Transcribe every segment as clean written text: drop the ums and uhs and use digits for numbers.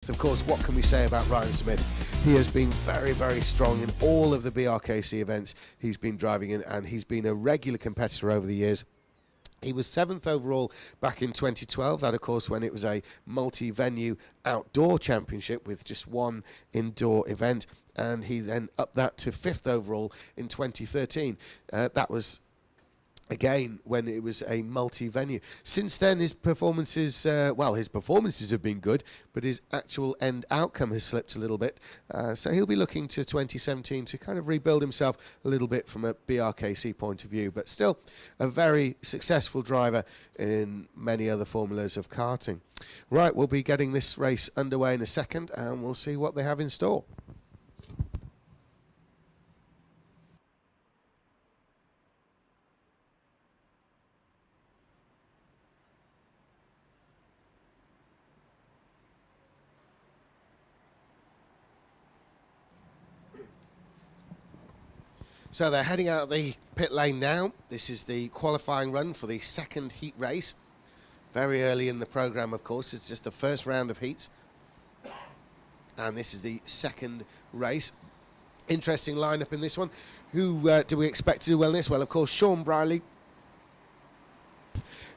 Smith. Of course, what can we say about Ryan Smith? He has been very, very strong in all of the BRKC events he's been driving in, and he's been a regular competitor over the years. He was 7th overall back in 2012. That, of course, when it was a multi-venue outdoor championship with just one indoor event. And he then upped that to 5th overall in 2013. That was, again, when it was a multi-venue. Since then, his performances, his performances have been good, but his actual end outcome has slipped a little bit. So he'll be looking to 2017 to kind of rebuild himself a little bit from a BRKC point of view, but still a very successful driver in many other formulas of karting. Right, we'll be getting this race underway in a second, and we'll see what they have in store. So they're heading out of the pit lane now. This is the qualifying run for the second heat race. Very early in the programme, of course. It's just the first round of heats. And this is the second race. Interesting lineup in this one. Who do we expect to do well in this? Well, of course, Sean Brierley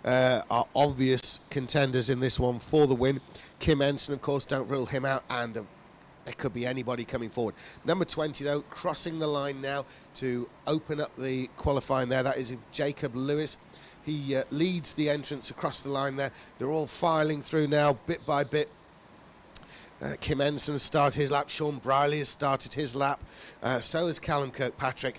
are obvious contenders in this one for the win. Kim Ensign, of course, don't rule him out, and there could be anybody coming forward. Number 20, though, crossing the line now to open up the qualifying there. That is Jacob Lewis. He leads the entrance across the line there. They're all filing through now, bit by bit. Kim Ensign started his lap. Sean Brierley has started his lap. So has Callum Kirkpatrick.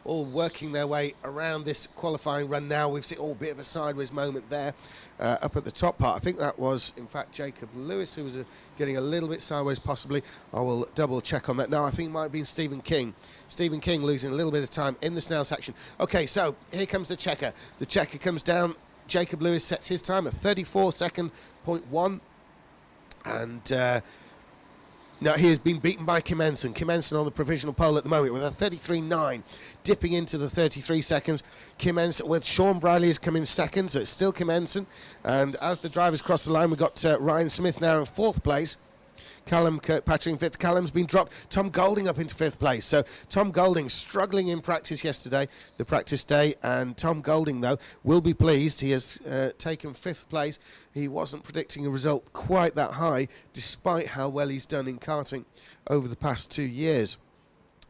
All working their way around this qualifying run now. We've seen a bit of a sideways moment there up at the top part. I think that was, in fact, Jacob Lewis who was getting a little bit sideways, possibly. I will double check on that. No, I think it might have been Stephen King. Stephen King losing a little bit of time in the Snell section. Okay, so here comes the checker. The checker comes down. Jacob Lewis sets his time at 34 second .1. And now he has been beaten by Kim Ensign. Kim Ensign on the provisional pole at the moment with a 33.9, dipping into the 33 seconds. Kim Ensign with Sean Brierley has come in second, so it's still Kim Ensign. And as the drivers cross the line, we've got Ryan Smith now in 4th place. Callum Kirkpatrick in 5th. Callum's been dropped. Tom Golding up into 5th place. So Tom Golding struggling in practice yesterday, the practice day. And Tom Golding, though, will be pleased. He has taken 5th place. He wasn't predicting a result quite that high, despite how well he's done in karting over the past 2 years.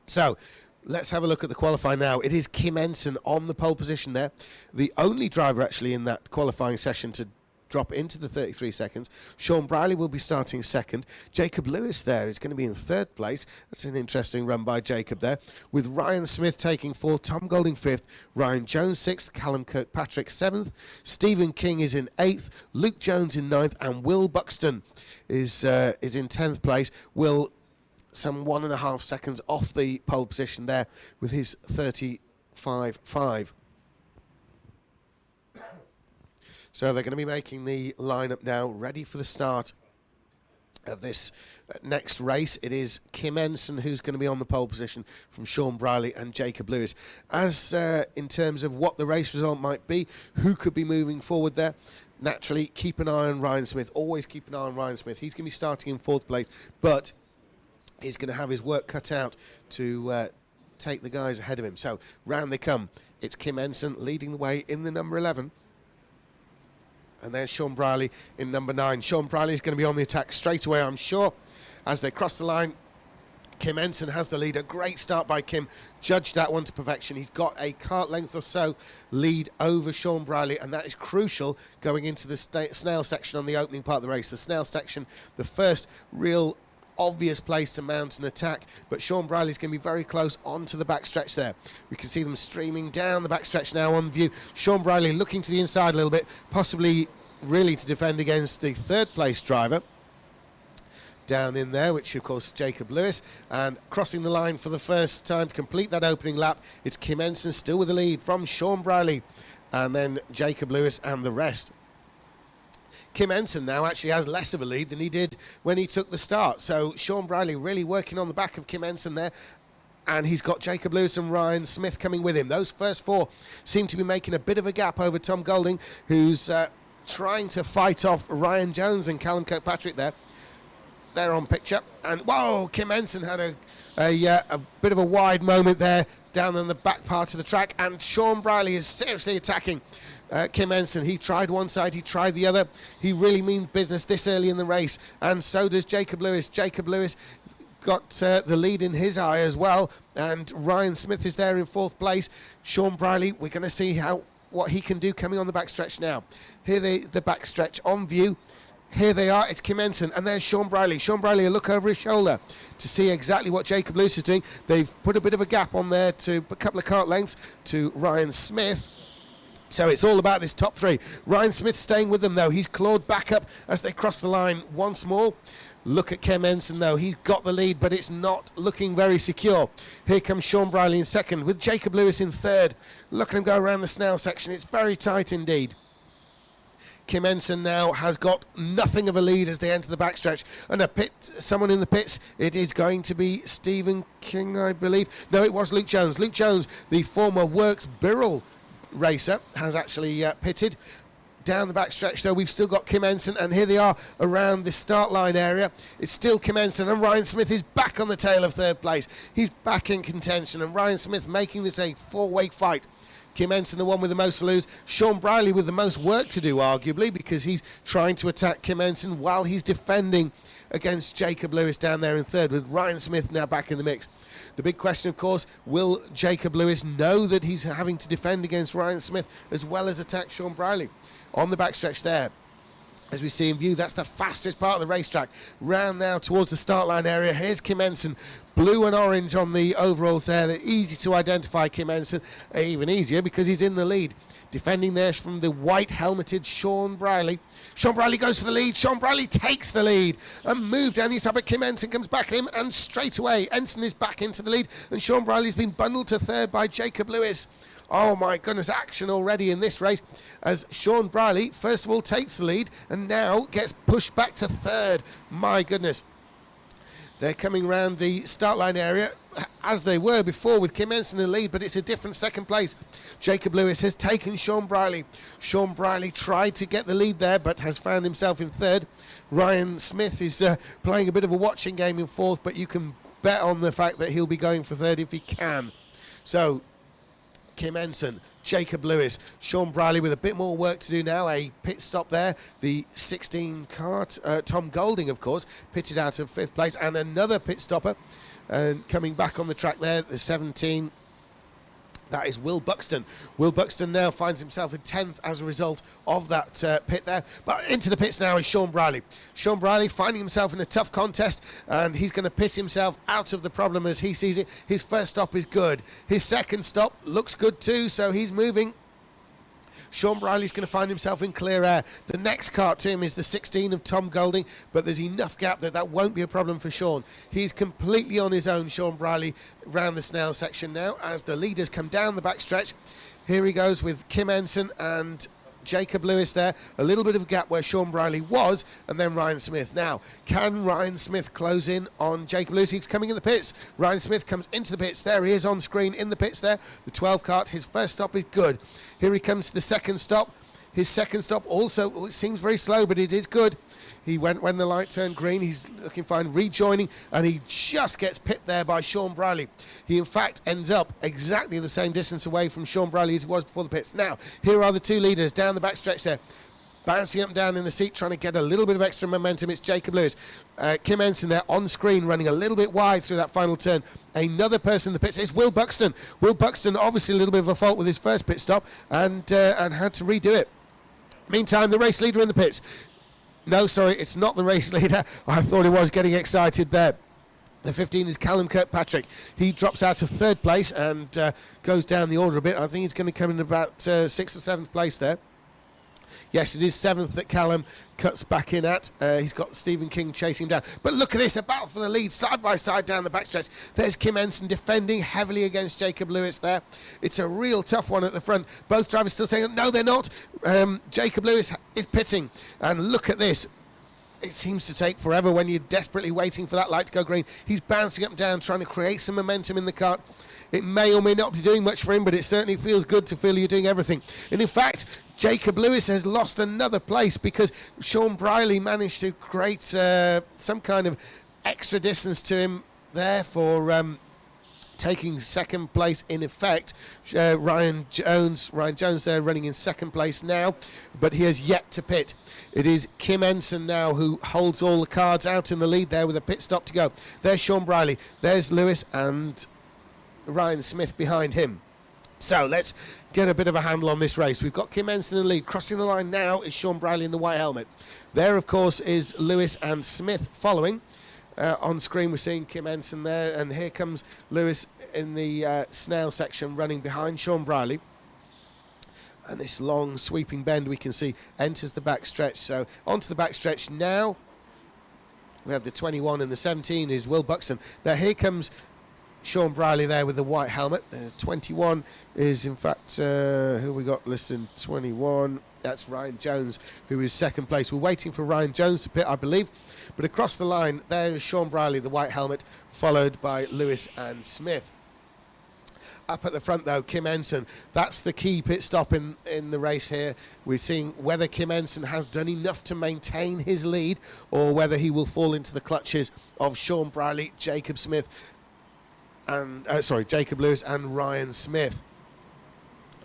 So let's have a look at the qualifying now. It is Kim Ensign on the pole position there. The only driver actually in that qualifying session to drop into the 33 seconds. Sean Brierley will be starting second. Jacob Lewis there is going to be in 3rd place. That's an interesting run by Jacob there. With Ryan Smith taking 4th, Tom Golding 5th, Ryan Jones 6th, Callum Kirkpatrick 7th, Stephen King is in 8th, Luke Jones in 9th, and Will Buxton is in 10th place. Will some 1.5 seconds off the pole position there with his 35.5. So they're going to be making the lineup now, ready for the start of this next race. It is Kim Ensign who's going to be on the pole position from Sean Brierley and Jacob Lewis. As in terms of what the race result might be, who could be moving forward there, naturally keep an eye on Ryan Smith. Always keep an eye on Ryan Smith. He's going to be starting in 4th place, but he's going to have his work cut out to take the guys ahead of him. So round they come. It's Kim Ensign leading the way in the number 11. And there's Sean Brierley in number 9. Sean Brierley is going to be on the attack straight away, I'm sure. As they cross the line, Kim Ensign has the lead. A great start by Kim. Judged that one to perfection. He's got a kart length or so lead over Sean Brierley, and that is crucial going into the Snail section on the opening part of the race. The Snail section, the first real obvious place to mount an attack, but Sean Brierley's going to be very close onto the backstretch there. We can see them streaming down the backstretch now on view. Sean Brierley looking to the inside a little bit, possibly really to defend against the 3rd place driver down in there, which of course is Jacob Lewis. And crossing the line for the first time to complete that opening lap, it's Kim Ensign still with the lead from Sean Brierley, and then Jacob Lewis and the rest. Kim Ensign now actually has less of a lead than he did when he took the start. So Sean Brierley really working on the back of Kim Ensign there. And he's got Jacob Lewis and Ryan Smith coming with him. Those first 4 seem to be making a bit of a gap over Tom Golding, who's trying to fight off Ryan Jones and Callum Kirkpatrick there. there on picture. And whoa, Kim Ensign had a bit of a wide moment there down on the back part of the track, and Sean Briley is seriously attacking Kim Ensign. He tried one side, he tried the other. He really means business this early in the race, and so does Jacob Lewis. Jacob Lewis got the lead in his eye as well, and Ryan Smith is there in 4th place. Sean Briley, we're going to see what he can do coming on the backstretch now. Here the backstretch on view. Here they are, it's Kim Ensign, and there's Sean Briley. Sean Briley, a look over his shoulder to see exactly what Jacob Lewis is doing. They've put a bit of a gap on there to a couple of kart lengths to Ryan Smith. So it's all about this top 3. Ryan Smith staying with them, though. He's clawed back up as they cross the line once more. Look at Kim Ensign, though. He's got the lead, but it's not looking very secure. Here comes Sean Briley in 2nd, with Jacob Lewis in 3rd. Look at him go around the snail section. It's very tight indeed. Kim Ensign now has got nothing of a lead as they enter the backstretch. And someone in the pits, it is going to be Stephen King, I believe. No, it was Luke Jones. Luke Jones, the former Works Birrell racer, has actually pitted. Down the backstretch, though, we've still got Kim Ensign, and here they are around the start line area. It's still Kim Ensign, and Ryan Smith is back on the tail of 3rd place. He's back in contention, and Ryan Smith making this a 4-way fight. Kim Ensign, the one with the most to lose. Sean Briley with the most work to do, arguably, because he's trying to attack Kim Ensign while he's defending against Jacob Lewis down there in 3rd, with Ryan Smith now back in the mix. The big question, of course, will Jacob Lewis know that he's having to defend against Ryan Smith as well as attack Sean Briley? On the backstretch there, as we see in view, that's the fastest part of the racetrack. Round now towards the start line area. Here's Kim Ensign, blue and orange on the overalls there. They're easy to identify, Kim Ensign, even easier because he's in the lead. Defending there from the white helmeted Sean Briley. Sean Briley goes for the lead. Sean Briley takes the lead and moves down the inside, but Kim Ensign comes back at him, and straight away Ensign is back into the lead, and Sean Briley's been bundled to 3rd by Jacob Lewis. Oh my goodness, action already in this race as Sean Briley first of all takes the lead and now gets pushed back to 3rd. My goodness. They're coming round the start line area as they were before with Kim Ensign in the lead, but it's a different 2nd place. Jacob Lewis has taken Sean Briley. Sean Briley tried to get the lead there but has found himself in 3rd. Ryan Smith is playing a bit of a watching game in 4th, but you can bet on the fact that he'll be going for 3rd if he can. So Kim Ensign, Jacob Lewis, Sean Briley with a bit more work to do now. A pit stop there. The 16 kart, Tom Golding, of course, pitted out of 5th place, and another pit stopper coming back on the track there, the 17. That is Will Buxton. Will Buxton now finds himself in 10th as a result of that pit there. But into the pits now is Sean Briley. Sean Briley finding himself in a tough contest, and he's going to pit himself out of the problem as he sees it. His first stop is good. His second stop looks good too, so he's moving. Sean Briley's going to find himself in clear air. The next kart to him is the 16 of Tom Golding, but there's enough gap that won't be a problem for Sean. He's completely on his own, Sean Briley, round the snail section now as the leaders come down the backstretch. Here he goes with Kim Ensign and Jacob Lewis there. A little bit of a gap where Sean Briley was, and then Ryan Smith. Now, can Ryan Smith close in on Jacob Lewis? He's coming in the pits. Ryan Smith comes into the pits. There he is on screen in the pits there. The 12 kart, his first stop is good. Here he comes to the second stop. His second stop also, well, it seems very slow, but it is good. He went when the light turned green. He's looking fine, rejoining, and he just gets pipped there by Sean Briley. He, in fact, ends up exactly the same distance away from Sean Briley as he was before the pits. Now, here are the 2 leaders down the backstretch there, bouncing up and down in the seat, trying to get a little bit of extra momentum. It's Jacob Lewis. Kim Ensign there on screen, running a little bit wide through that final turn. Another person in the pits is Will Buxton. Will Buxton, obviously a little bit of a fault with his first pit stop, and had to redo it. Meantime, the race leader in the pits. No, sorry, it's not the race leader. I thought he was getting excited there. The 15 is Callum Kirkpatrick. He drops out of 3rd place and goes down the order a bit. I think he's going to come in about 6th or 7th place there. Yes, it is 7th that Callum cuts back in at. He's got Stephen King chasing him down. But look at this, a battle for the lead, side by side down the backstretch. There's Kim Ensign defending heavily against Jacob Lewis there. It's a real tough one at the front. Both drivers still saying, no, they're not. Jacob Lewis is pitting. And look at this. it seems to take forever when you're desperately waiting for that light to go green. He's bouncing up and down, trying to create some momentum in the kart. It may or may not be doing much for him, but it certainly feels good to feel you're doing everything. And in fact, Jacob Lewis has lost another place because Sean Briley managed to create some kind of extra distance to him there for taking second place in effect. Ryan Jones there running in second place now, but he has yet to pit. It is Kim Ensign now who holds all the cards out in the lead there with a pit stop to go. There's Sean Briley, there's Lewis and Ryan Smith behind him. So let's get a bit of a handle on this race. We've got Kim Ensign in the lead. Crossing the line now is Sean Briley in the white helmet. There, of course, is Lewis and Smith following. On screen we're seeing Kim Ensign there, and here comes Lewis in the snail section running behind Sean Briley. And this long sweeping bend we can see enters the back stretch. So onto the back stretch now. We have the 21 and the 17 is Will Buxton. Now here comes Sean Briley there with the white helmet. The 21 is in fact, who we got listed 21? That's Ryan Jones, who is second place. We're waiting for Ryan Jones to pit, I believe. But across the line, there is Sean Briley, the white helmet, followed by Lewis and Smith. Up at the front, though, Kim Ensign. That's the key pit stop in the race here. We're seeing whether Kim Ensign has done enough to maintain his lead or whether he will fall into the clutches of Sean Briley, Jacob Lewis and Ryan Smith.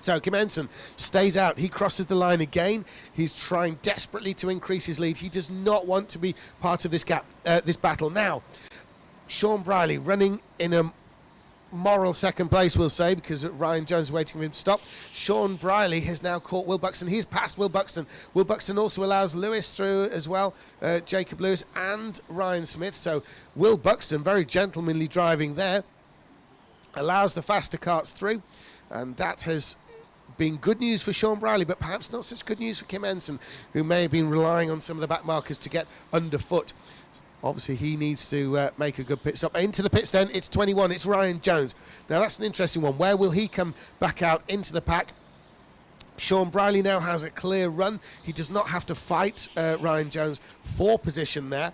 So Kim Ensign stays out. He crosses the line again. He's trying desperately to increase his lead. He does not want to be part of this battle. Now, Sean Briley running in a moral second place, we'll say, because Ryan Jones is waiting for him to stop. Sean Briley has now caught Will Buxton. He's passed Will Buxton. Will Buxton also allows Lewis through as well, Jacob Lewis and Ryan Smith. So Will Buxton, very gentlemanly driving there, allows the faster karts through, and that has been good news for Sean Briley, but perhaps not such good news for Kim Ensign, who may have been relying on some of the back markers to get underfoot. Obviously, he needs to make a good pit stop. Into the pits then, it's 21, it's Ryan Jones. Now, that's an interesting one. Where will he come back out into the pack? Sean Briley now has a clear run. He does not have to fight Ryan Jones for position there.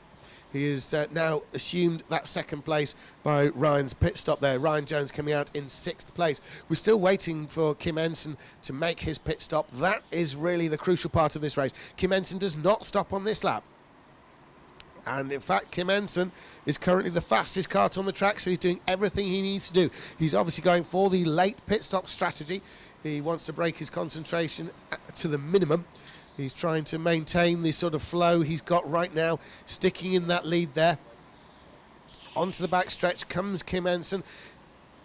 He has now assumed that second place by Ryan's pit stop there. Ryan Jones coming out in sixth place. We're still waiting for Kim Ensign to make his pit stop. That is really the crucial part of this race. Kim Ensign does not stop on this lap. And in fact, Kim Ensign is currently the fastest kart on the track, so he's doing everything he needs to do. He's obviously going for the late pit stop strategy. He wants to break his concentration to the minimum. He's trying to maintain the sort of flow he's got right now, sticking in that lead there. Onto the back stretch comes Kim Ensign.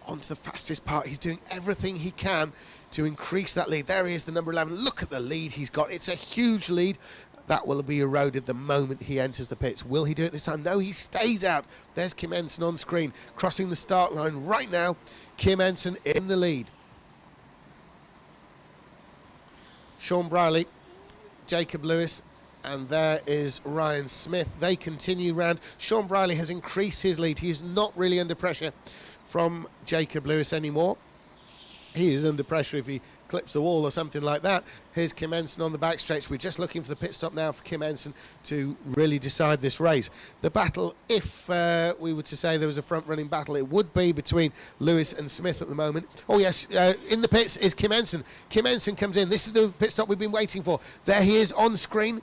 Onto the fastest part. He's doing everything he can to increase that lead. There he is, the number 11. Look at the lead he's got. It's a huge lead. That will be eroded the moment he enters the pits. Will he do it this time? No, he stays out. There's Kim Ensign on screen, crossing the start line right now. Kim Ensign in the lead. Sean Briley, Jacob Lewis, and there is Ryan Smith. They continue round. Sean Briley has increased his lead. He is not really under pressure from Jacob Lewis anymore. He is under pressure if he clips the wall or something like that. Here's Kim Ensign on the backstretch. We're just looking for the pit stop now for Kim Ensign to really decide this race. The battle, if we were to say there was a front-running battle, it would be between Lewis and Smith at the moment. Oh yes, in the pits is Kim Ensign. Kim Ensign comes in. This is the pit stop we've been waiting for. There he is on screen.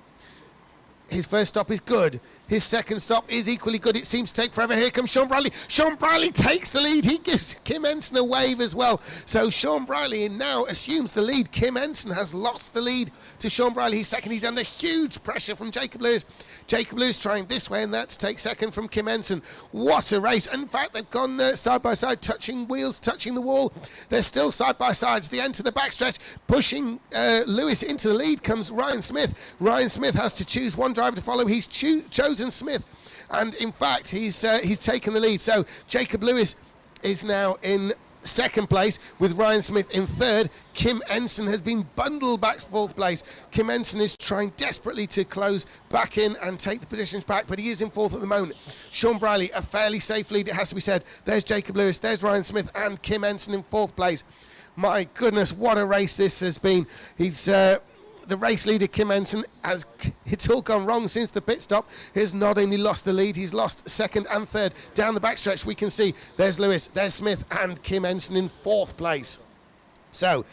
His first stop is good. His second stop is equally good. It seems to take forever. Here comes Sean Briley. Sean Briley takes the lead. He gives Kim Ensign a wave as well. So Sean Briley now assumes the lead. Kim Ensign has lost the lead to Sean Briley. He's second. He's under huge pressure from Jacob Lewis. Jacob Lewis trying this way and that to take second from Kim Ensign. What a race. In fact, they've gone side by side, touching wheels, touching the wall. They're still side by side. At the end of the backstretch, pushing Lewis into the lead comes Ryan Smith. Ryan Smith has to choose one driver to follow. He's chosen Smith, and in fact he's taken the lead. So Jacob Lewis is now in second place with Ryan Smith in third. Kim Ensign has been bundled back to fourth place. Kim Ensign is trying desperately to close back in and take the positions back, but he is in fourth at the moment. Sean Briley, a fairly safe lead, it has to be said. There's Jacob Lewis, there's Ryan Smith, and Kim Ensign in fourth place. My goodness, what a race this has been. the race leader, Kim Ensign, it's all gone wrong since the pit stop. He's not only lost the lead, he's lost second and third. Down the backstretch, we can see there's Lewis, there's Smith, and Kim Ensign in fourth place. So,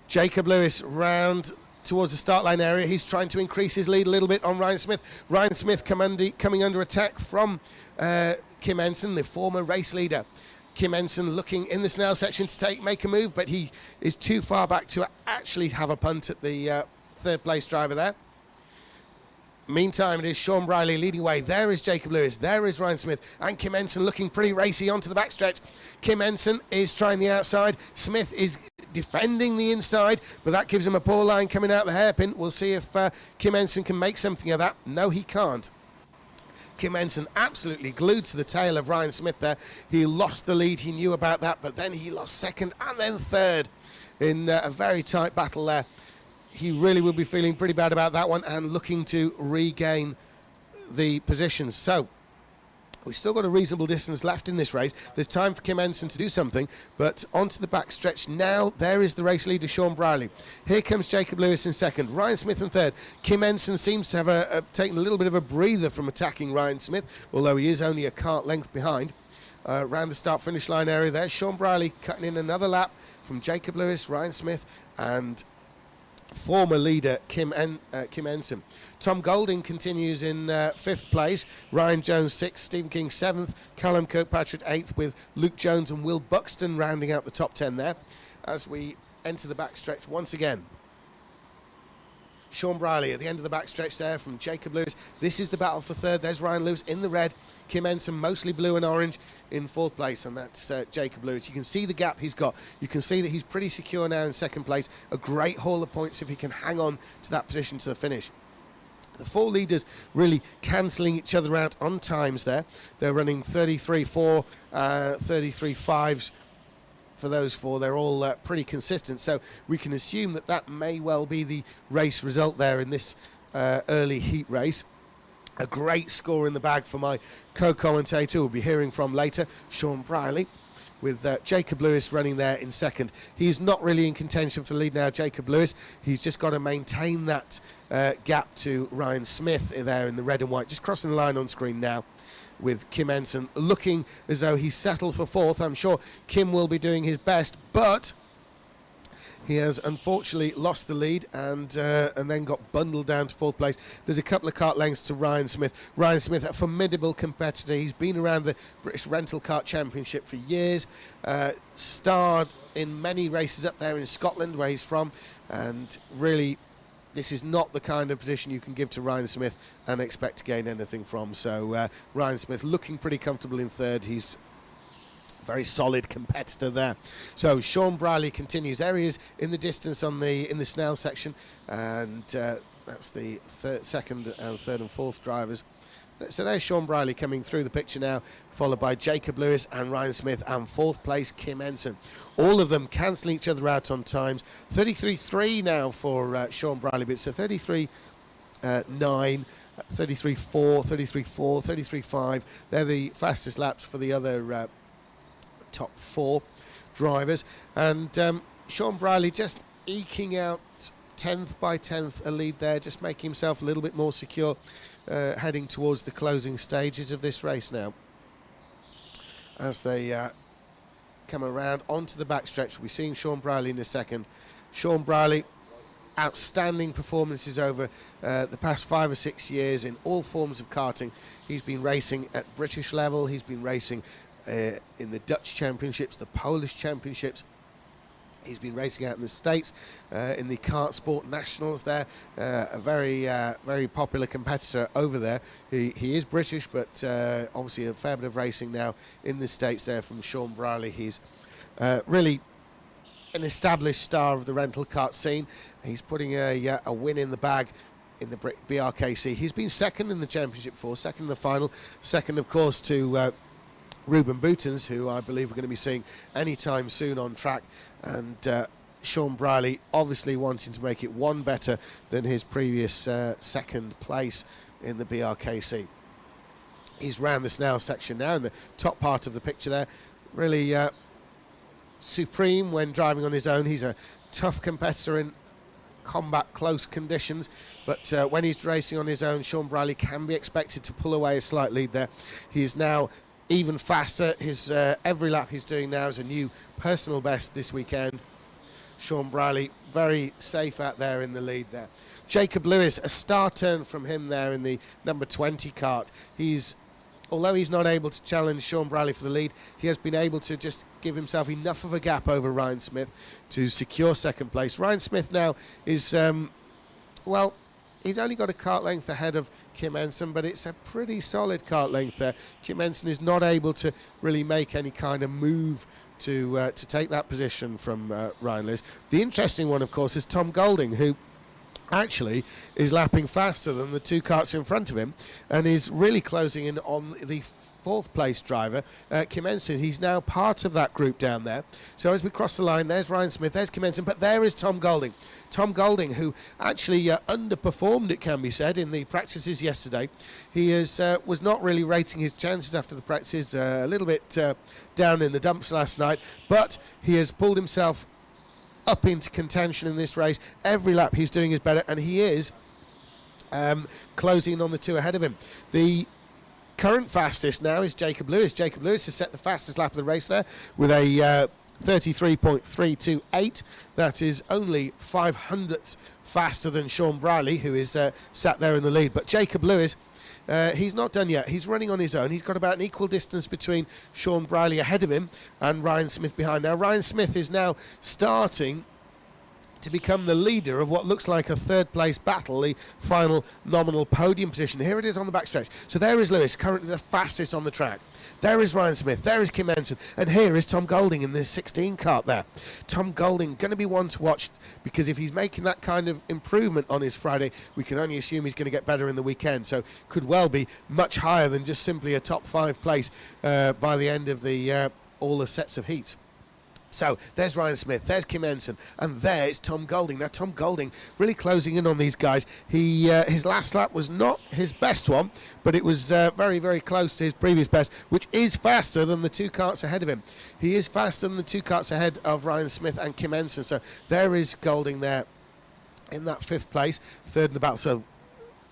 Jacob Lewis round towards the start line area. He's trying to increase his lead a little bit on Ryan Smith. Ryan Smith coming under attack from Kim Ensign, the former race leader. Kim Ensign looking in the Snell section to make a move, but he is too far back to actually have a punt at the third place driver there. Meantime, it is Sean Briley leading away. There is Jacob Lewis, there is Ryan Smith, and Kim Ensign looking pretty racy onto the backstretch. Kim Ensign is trying the outside. Smith is defending the inside, but that gives him a poor line coming out the hairpin. We'll see if Kim Ensign can make something of that. No, he can't. Kim Ensign absolutely glued to the tail of Ryan Smith there. He lost the lead, he knew about that, but then he lost second and then third in a very tight battle there. He really will be feeling pretty bad about that one and looking to regain the positions. So we've still got a reasonable distance left in this race. There's time for Kim Ensign to do something, but onto the back stretch now. There is the race leader, Sean Briley. Here comes Jacob Lewis in second, Ryan Smith in third. Kim Ensign seems to have taken a little bit of a breather from attacking Ryan Smith, although he is only a kart length behind. Around the start-finish line area there, Sean Briley cutting in another lap from Jacob Lewis, Ryan Smith, and former leader Kim Ensign. Tom Golding continues in fifth place, Ryan Jones sixth, Stephen King seventh, Callum Kirkpatrick eighth, with Luke Jones and Will Buxton rounding out the top 10 there. As we enter the backstretch once again, Sean Briley at the end of the backstretch there from Jacob Lewis. This is the battle for third. There's Ryan Lewis in the red. Kim Ensign mostly blue and orange in fourth place, and that's Jacob Lewis. You can see the gap he's got. You can see that he's pretty secure now in second place. A great haul of points if he can hang on to that position to the finish. The four leaders really cancelling each other out on times there. They're running 33.4, 33.5s. For those four, they're all pretty consistent, so we can assume that that may well be the race result there in this early heat race. A great score in the bag for my co-commentator we'll be hearing from later, Sean Briley, with Jacob Lewis running there in second. He's not really in contention for the lead now, Jacob Lewis. He's just got to maintain that gap to Ryan Smith there in the red and white, just crossing the line on screen now, with Kim Ensign looking as though he's settled for fourth. I'm sure Kim will be doing his best, but he has unfortunately lost the lead and then got bundled down to fourth place. There's a couple of kart lengths to Ryan Smith. Ryan Smith, a formidable competitor. He's been around the British Rental Kart Championship for years, starred in many races up there in Scotland where he's from, and really this is not the kind of position you can give to Ryan Smith and expect to gain anything from. So Ryan Smith looking pretty comfortable in third. He's a very solid competitor there. So Sean Briley continues. There he is in the distance in the Snell section, and that's the second and third and fourth drivers. So there's Sean Briley coming through the picture now, followed by Jacob Lewis and Ryan Smith, and fourth place Kim Ensign. All of them cancelling each other out on times. 33.3 now for Sean Briley, but it's a 33.9, 33.4, 33.4, 33.5. They're the fastest laps for the other top four drivers. And Sean Briley just eking out 10th by 10th a lead there, just making himself a little bit more secure, heading towards the closing stages of this race now. As they come around onto the backstretch, we're seeing Sean Briley in a second. Sean Briley, outstanding performances over the past 5 or 6 years in all forms of karting. He's been racing at British level, he's been racing in the Dutch Championships, the Polish Championships. He's been racing out in the States, in the Kart Sport Nationals there, a very popular competitor over there. He is British, but obviously a fair bit of racing now in the States there from Sean Briley. He's really an established star of the rental kart scene. He's putting a win in the bag in the BRKC. He's been second in the championship before, second in the final, second of course to Ruben Boutons, who I believe we're going to be seeing anytime soon on track, and Sean Briley obviously wanting to make it one better than his previous second place in the BRKC. He's round this now section now in the top part of the picture there, really supreme when driving on his own. He's a tough competitor in combat close conditions, but when he's racing on his own, Sean Briley can be expected to pull away a slight lead there. He is now even faster. His every lap he's doing now is a new personal best this weekend. Sean Briley very safe out there in the lead there. Jacob Lewis, a star turn from him there in the number 20 kart. Although he's not able to challenge Sean Briley for the lead, he has been able to just give himself enough of a gap over Ryan Smith to secure second place. Ryan Smith now is, well, he's only got a kart length ahead of Kim Ensign, but it's a pretty solid kart length there. Kim Ensign is not able to really make any kind of move to take that position from Ryan Lewis. The interesting one, of course, is Tom Golding, who actually is lapping faster than the two karts in front of him and is really closing in on the fourth place driver, Kim Ensign. He's now part of that group down there. So as we cross the line, there's Ryan Smith, there's Kim Ensign, but there is Tom Golding. Tom Golding, who actually underperformed, it can be said, in the practices yesterday. He was not really rating his chances after the practices, a little bit down in the dumps last night, but he has pulled himself up into contention in this race. Every lap he's doing is better, and he is closing on the two ahead of him. The current fastest now is Jacob Lewis. Jacob Lewis has set the fastest lap of the race there with a 33.328. That is only 500ths faster than Sean Briley, who is sat there in the lead. But Jacob Lewis, he's not done yet. He's running on his own. He's got about an equal distance between Sean Briley ahead of him and Ryan Smith behind. Now, Ryan Smith is now starting to become the leader of what looks like a third place battle, the final nominal podium position. Here it is on the backstretch. So there is Lewis, currently the fastest on the track. There is Ryan Smith, there is Kim Ensign, and here is Tom Golding in the 16 kart there. Tom Golding, going to be one to watch, because if he's making that kind of improvement on his Friday, we can only assume he's going to get better in the weekend. So could well be much higher than just simply a top 5 place by the end of the all the sets of heats. So there's Ryan Smith, there's Kim Ensign, and there is Tom Golding. Now Tom Golding really closing in on these guys. His last lap was not his best one, but it was very, very close to his previous best, which is faster than the two karts ahead of him. He is faster than the two karts ahead of Ryan Smith and Kim Ensign. So there is Golding there in that 5th place, third in the battle. So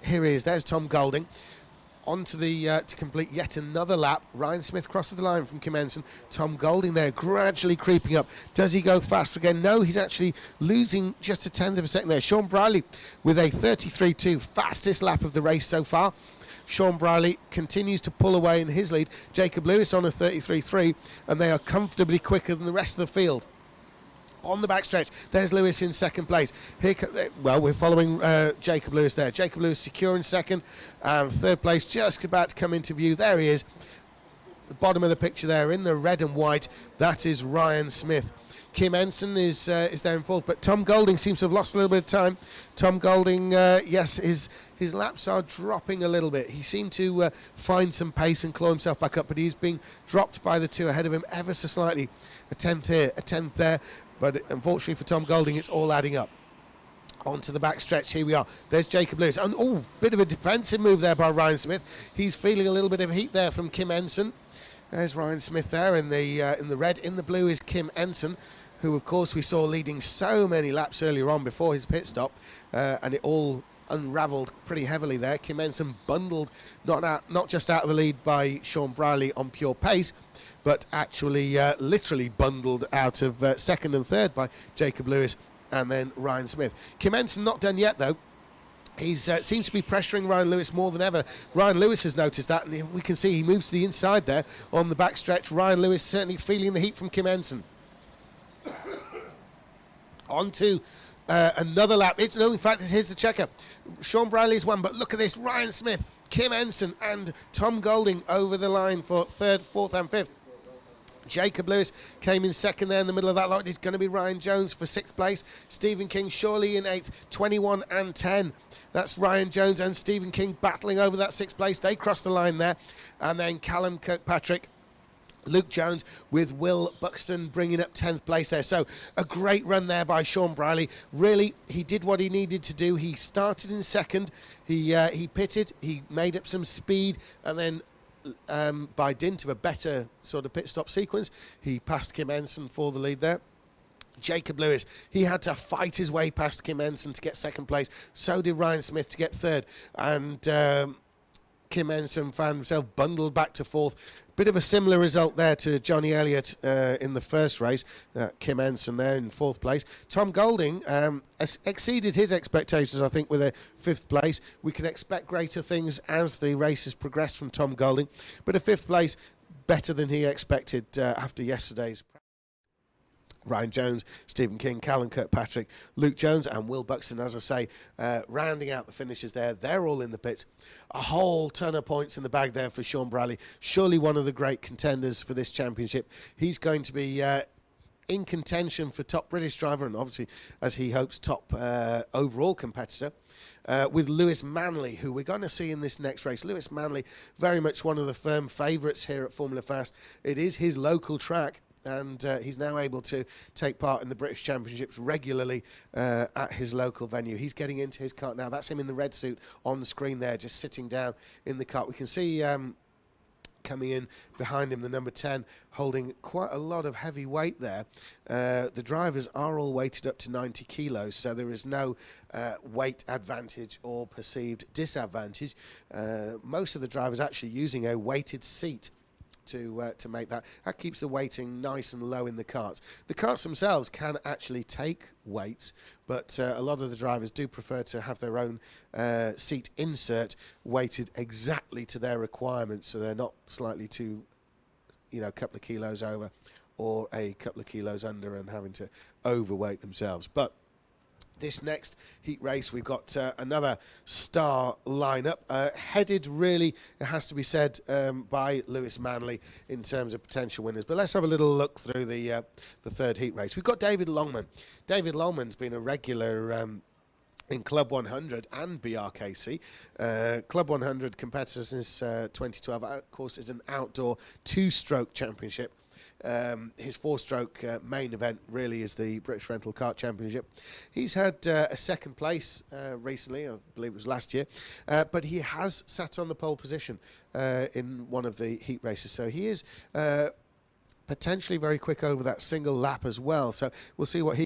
here he is, there's Tom Golding. On to to complete yet another lap. Ryan Smith crosses the line from Kim Ensign. Tom Golding there gradually creeping up. Does he go faster again? No, he's actually losing just a tenth of a second there. Sean Briley with a 33.2, fastest lap of the race so far. Sean Briley continues to pull away in his lead. Jacob Lewis on a 33.3, and they are comfortably quicker than the rest of the field. On the backstretch, there's Lewis in second place. Well, we're following Jacob Lewis there. Jacob Lewis secure in second, and third place just about to come into view. There he is, the bottom of the picture there in the red and white. That is Ryan Smith. Kim Ensign is there in fourth, but Tom Golding seems to have lost a little bit of time. Tom Golding, yes, his laps are dropping a little bit. He seemed to find some pace and claw himself back up, but he's being dropped by the two ahead of him ever so slightly. A tenth here, a tenth there. But unfortunately for Tom Golding, it's all adding up. Onto the backstretch, here we are. There's Jacob Lewis. And, oh, bit of a defensive move there by Ryan Smith. He's feeling a little bit of heat there from Kim Ensign. There's Ryan Smith there in the red. In the blue is Kim Ensign, who, of course, we saw leading so many laps earlier on before his pit stop. And it all unravelled pretty heavily there. Kim Ensign bundled not just out of the lead by Sean Briley on pure pace, but actually literally bundled out of second and third by Jacob Lewis and then Ryan Smith. Kim Ensign not done yet, though. He seems to be pressuring Ryan Lewis more than ever. Ryan Lewis has noticed that, and we can see he moves to the inside there on the backstretch. Ryan Lewis certainly feeling the heat from Kim Ensign. On to another lap. In fact, here's the checker. Sean Briley's won, but look at this. Ryan Smith, Kim Ensign, and Tom Golding over the line for third, fourth, and fifth. Jacob Lewis came in second there in the middle of that lot. It's going to be Ryan Jones for 6th place. Stephen King surely in 8th, 21 and 10. That's Ryan Jones and Stephen King battling over that 6th place. They crossed the line there. And then Callum Kirkpatrick, Luke Jones with Will Buxton bringing up 10th place there. So a great run there by Sean Briley. Really, he did what he needed to do. He started in second. He pitted. He made up some speed, and then by dint of a better sort of pit stop sequence, he passed Kim Ensign for the lead there. Jacob Lewis, he had to fight his way past Kim Ensign to get second place. So did Ryan Smith to get third. And Kim Ensign found himself bundled back to fourth. Bit of a similar result there to Johnny Elliott in the first race. Kim Ensign there in fourth place. Tom Golding exceeded his expectations, I think, with a fifth place. We can expect greater things as the races progress from Tom Golding. But a fifth place, better than he expected after yesterday's. Ryan Jones, Stephen King, Callum Kirkpatrick, Luke Jones and Will Buxton, as I say, rounding out the finishes there. They're all in the pits. A whole ton of points in the bag there for Sean Bradley. Surely one of the great contenders for this championship. He's going to be in contention for top British driver and obviously, as he hopes, top overall competitor. With Lewis Manley, who we're going to see in this next race. Lewis Manley, very much one of the firm favourites here at Formula Fast. It is his local track. And he's now able to take part in the British Championships regularly at his local venue. He's getting into his kart now. That's him in the red suit on the screen there, just sitting down in the kart. We can see coming in behind him, the number 10, holding quite a lot of heavy weight there. The drivers are all weighted up to 90 kilos, so there is no weight advantage or perceived disadvantage. Most of the drivers actually using a weighted seat to make that. That keeps the weighting nice and low in the karts. The karts themselves can actually take weights, but a lot of the drivers do prefer to have their own seat insert weighted exactly to their requirements, so they're not slightly too, a couple of kilos over or a couple of kilos under and having to overweight themselves. But this next heat race, we've got another star lineup, headed really, it has to be said, by Lewis Manley in terms of potential winners. But let's have a little look through the third heat race. We've got David Longman. David Longman's been a regular in Club 100 and BRKC. Club 100 competitor since 2012. Of course, is an outdoor two-stroke championship. His four-stroke main event really is the British Rental Kart Championship. He's had a second place recently, I believe it was last year, but he has sat on the pole position in one of the heat races, so he is potentially very quick over that single lap as well, so we'll see what he